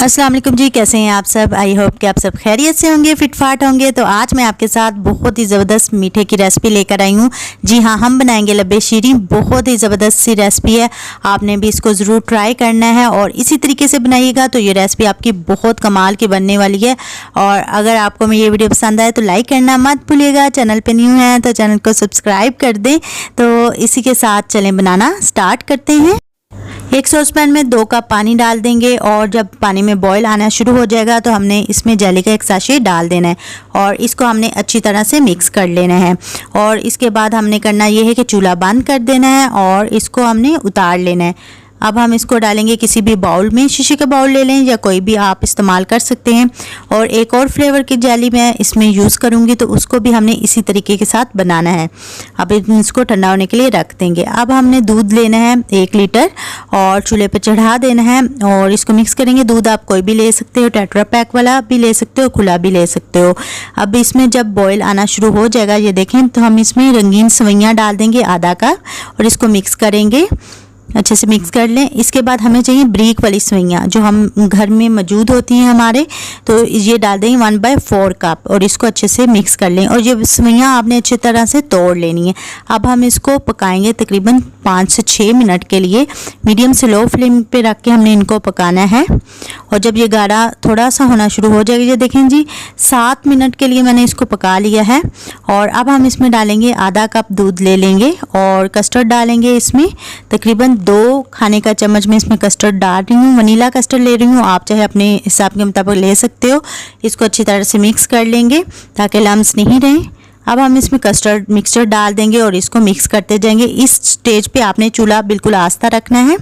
अस्सलाम वालेकुम जी, कैसे हैं आप सब। आई होप कि आप सब खैरियत से होंगे, फिटफाट होंगे। तो आज मैं आपके साथ बहुत ही ज़बरदस्त मीठे की रेसिपी लेकर आई हूँ। जी हाँ, हम बनाएंगे लब्बे शीरीं। बहुत ही ज़बरदस्त सी रेसिपी है, आपने भी इसको ज़रूर ट्राई करना है और इसी तरीके से बनाइएगा तो ये रेसिपी आपकी बहुत कमाल की बनने वाली है। और अगर आपको ये वीडियो पसंद आए तो लाइक करना मत भूलिएगा। चैनल पर न्यू है तो चैनल को सब्सक्राइब कर दें। तो इसी के साथ चलें बनाना स्टार्ट करते हैं। एक सॉसपैन में 2 कप पानी डाल देंगे और जब पानी में बॉईल आना शुरू हो जाएगा तो हमने इसमें जेली का एक साशे डाल देना है और इसको हमने अच्छी तरह से मिक्स कर लेना है। और इसके बाद हमने करना ये है कि चूल्हा बंद कर देना है और इसको हमने उतार लेना है। अब हम इसको डालेंगे किसी भी बाउल में, शीशे का बाउल ले लें या कोई भी आप इस्तेमाल कर सकते हैं। और एक और फ्लेवर की जेली मैं इसमें यूज़ करूँगी तो उसको भी हमने इसी तरीके के साथ बनाना है। अब इसको ठंडा होने के लिए रख देंगे। अब हमने दूध लेना है 1 लीटर और चूल्हे पर चढ़ा देना है और इसको मिक्स करेंगे। दूध आप कोई भी ले सकते हो, टेट्रा पैक वाला भी ले सकते हो, खुला भी ले सकते हो। अब इसमें जब बॉयल आना शुरू हो जाएगा, ये देखें, तो हम इसमें रंगीन सेवइयाँ डाल देंगे आधा कप और इसको मिक्स करेंगे, अच्छे से मिक्स कर लें। इसके बाद हमें चाहिए ब्रीक वाली सेवइयाँ जो हम घर में मौजूद होती हैं हमारे, तो ये डाल देंगे 1/4 कप और इसको अच्छे से मिक्स कर लें। और ये सेवइयाँ आपने अच्छी तरह से तोड़ लेनी है। अब हम इसको पकाएंगे तकरीबन 5 से 6 मिनट के लिए। मीडियम से लो फ्लेम पे रख के हमने इनको पकाना है। और जब ये गाढ़ा थोड़ा सा होना शुरू हो जाएगा, ये देखें जी 7 मिनट के लिए मैंने इसको पका लिया है। और अब हम इसमें डालेंगे आधा कप दूध ले लेंगे और कस्टर्ड डालेंगे इसमें। तकरीबन 2 खाने का चम्मच में इसमें कस्टर्ड डाल रही हूँ, वनीला कस्टर्ड ले रही हूँ, आप चाहे अपने हिसाब के मुताबिक ले सकते हो। इसको अच्छी तरह से मिक्स कर लेंगे ताकि लम्स नहीं रहें। अब हम इसमें कस्टर्ड मिक्सचर डाल देंगे और इसको मिक्स करते जाएंगे। इस स्टेज पे आपने चूल्हा बिल्कुल आस्था रखना है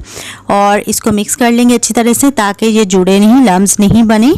और इसको मिक्स कर लेंगे अच्छी तरह से ताकि ये जुड़े नहीं, लम्स नहीं बने।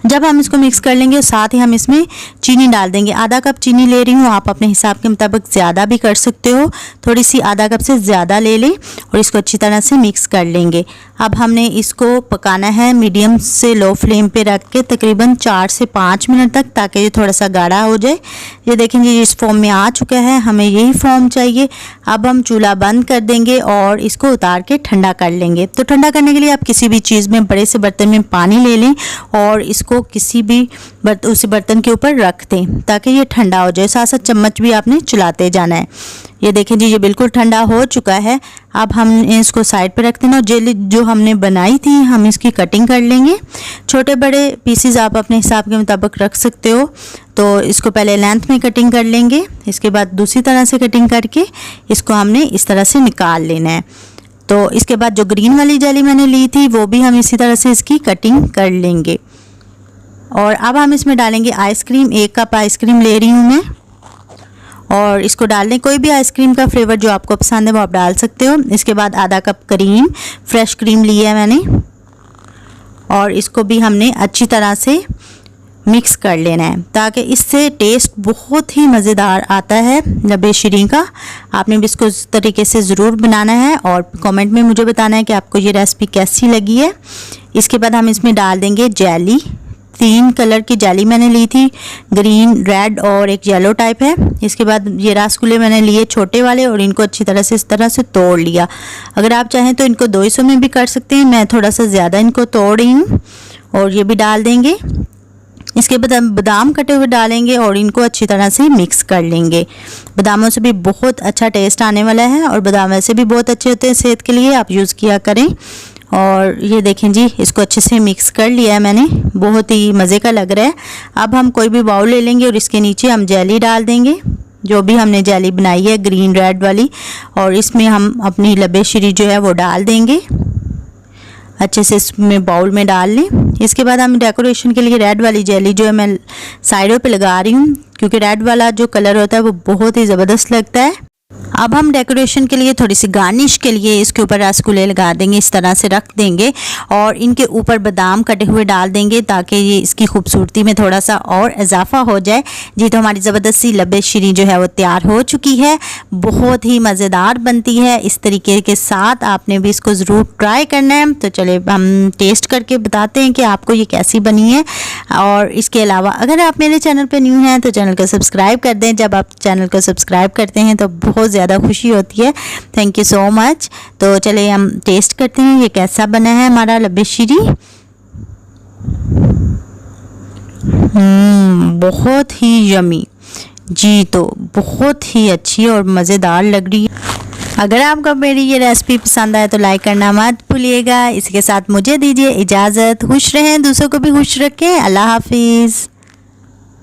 जब हम इसको मिक्स कर लेंगे साथ ही हम इसमें चीनी डाल देंगे। आधा कप चीनी ले रही हूँ, आप अपने हिसाब के मुताबिक ज़्यादा भी कर सकते हो, थोड़ी सी आधा कप से ज़्यादा ले लें और इसको अच्छी तरह से मिक्स कर लेंगे। अब हमने इसको पकाना है मीडियम से लो फ्लेम पे रख के तकरीबन 4 से 5 मिनट तक, ताकि ये थोड़ा सा गाढ़ा हो जाए। ये देखेंगे इस फॉर्म में आ चुका है, हमें यही फॉर्म चाहिए। अब हम चूल्हा बंद कर देंगे और इसको उतार के ठंडा कर लेंगे। तो ठंडा करने के लिए आप किसी भी चीज़ में, बड़े से बर्तन में पानी ले लें और इसको किसी भी उसी बर्तन के ऊपर रख दें ताकि ये ठंडा हो जाए। साथ साथ चम्मच भी आपने चलाते जाना है। ये देखें जी, ये बिल्कुल ठंडा हो चुका है। अब हम इसको साइड पे रख देना और जेली जो हमने बनाई थी हम इसकी कटिंग कर लेंगे। छोटे बड़े पीसेस आप अपने हिसाब के मुताबिक रख सकते हो। तो इसको पहले लेंथ में कटिंग कर लेंगे, इसके बाद दूसरी तरह से कटिंग करके इसको हमने इस तरह से निकाल लेना है। तो इसके बाद जो ग्रीन वाली जेली मैंने ली थी वो भी हम इसी तरह से इसकी कटिंग कर लेंगे। और अब हम इसमें डालेंगे आइसक्रीम। 1 कप आइसक्रीम ले रही हूँ मैं और इसको डाल दें। कोई भी आइसक्रीम का फ्लेवर जो आपको पसंद है वो आप डाल सकते हो। इसके बाद आधा कप क्रीम, फ्रेश क्रीम ली है मैंने और इसको भी हमने अच्छी तरह से मिक्स कर लेना है ताकि इससे टेस्ट बहुत ही मज़ेदार आता है लब्बे शीरीं का। आपने भी इसको इस तरीके से ज़रूर बनाना है और कमेंट में मुझे बताना है कि आपको ये रेसिपी कैसी लगी है। इसके बाद हम इसमें डाल देंगे जेली। 3 कलर की जेली मैंने ली थी, ग्रीन, रेड और एक येलो टाइप है। इसके बाद ये रसगुल्ले मैंने लिए छोटे वाले और इनको अच्छी तरह से इस तरह से तोड़ लिया। अगर आप चाहें तो इनको 2 हिस्सों में भी कर सकते हैं, मैं थोड़ा सा ज़्यादा इनको तोड़ रही हूँ और ये भी डाल देंगे। इसके बाद हम बादाम कटे हुए डालेंगे और इनको अच्छी तरह से मिक्स कर लेंगे। बादामों से भी बहुत अच्छा टेस्ट आने वाला है और बादाम वैसे भी बहुत अच्छे होते हैं सेहत के लिए, आप यूज़ किया करें। और ये देखें जी, इसको अच्छे से मिक्स कर लिया है मैंने, बहुत ही मज़े का लग रहा है। अब हम कोई भी बाउल ले लेंगे और इसके नीचे हम जेली डाल देंगे, जो भी हमने जेली बनाई है ग्रीन रेड वाली, और इसमें हम अपनी लब्बे शीरीं जो है वो डाल देंगे। अच्छे से इसमें बाउल में डाल लें। इसके बाद हम डेकोरेशन के लिए रेड वाली जेली जो है मैं साइडों पे लगा रही हूँ, क्योंकि रेड वाला जो कलर होता है वो बहुत ही ज़बरदस्त लगता है। अब हम डेकोरेशन के लिए, थोड़ी सी गार्निश के लिए इसके ऊपर रसगुल्ले लगा देंगे, इस तरह से रख देंगे और इनके ऊपर बादाम कटे हुए डाल देंगे ताकि ये इसकी खूबसूरती में थोड़ा सा और इजाफा हो जाए। जी, तो हमारी ज़बरदस्त सी लब्बे शीरीं जो है वो तैयार हो चुकी है। बहुत ही मज़ेदार बनती है। इस तरीके के साथ आपने भी इसको ज़रूर ट्राई करना है। तो चलिए हम टेस्ट करके बताते हैं कि आपको ये कैसी बनी है। और इसके अलावा अगर आप मेरे चैनल पर न्यू हैं तो चैनल को सब्सक्राइब कर दें। जब आप चैनल को सब्सक्राइब करते हैं तो बहुत ज़्यादा खुशी होती है। Thank you so much. तो चलिए हम टेस्ट करते हैं ये कैसा बना है हमारा लब्बे शीरीं। बहुत ही यमी। जी तो बहुत ही अच्छी और मज़ेदार लग रही है। अगर आपको मेरी ये रेसिपी पसंद आए तो लाइक करना मत भूलिएगा। इसके साथ मुझे दीजिए इजाज़त। खुश रहें, दूसरों को भी खुश रखें। अल्लाह हाफिज़।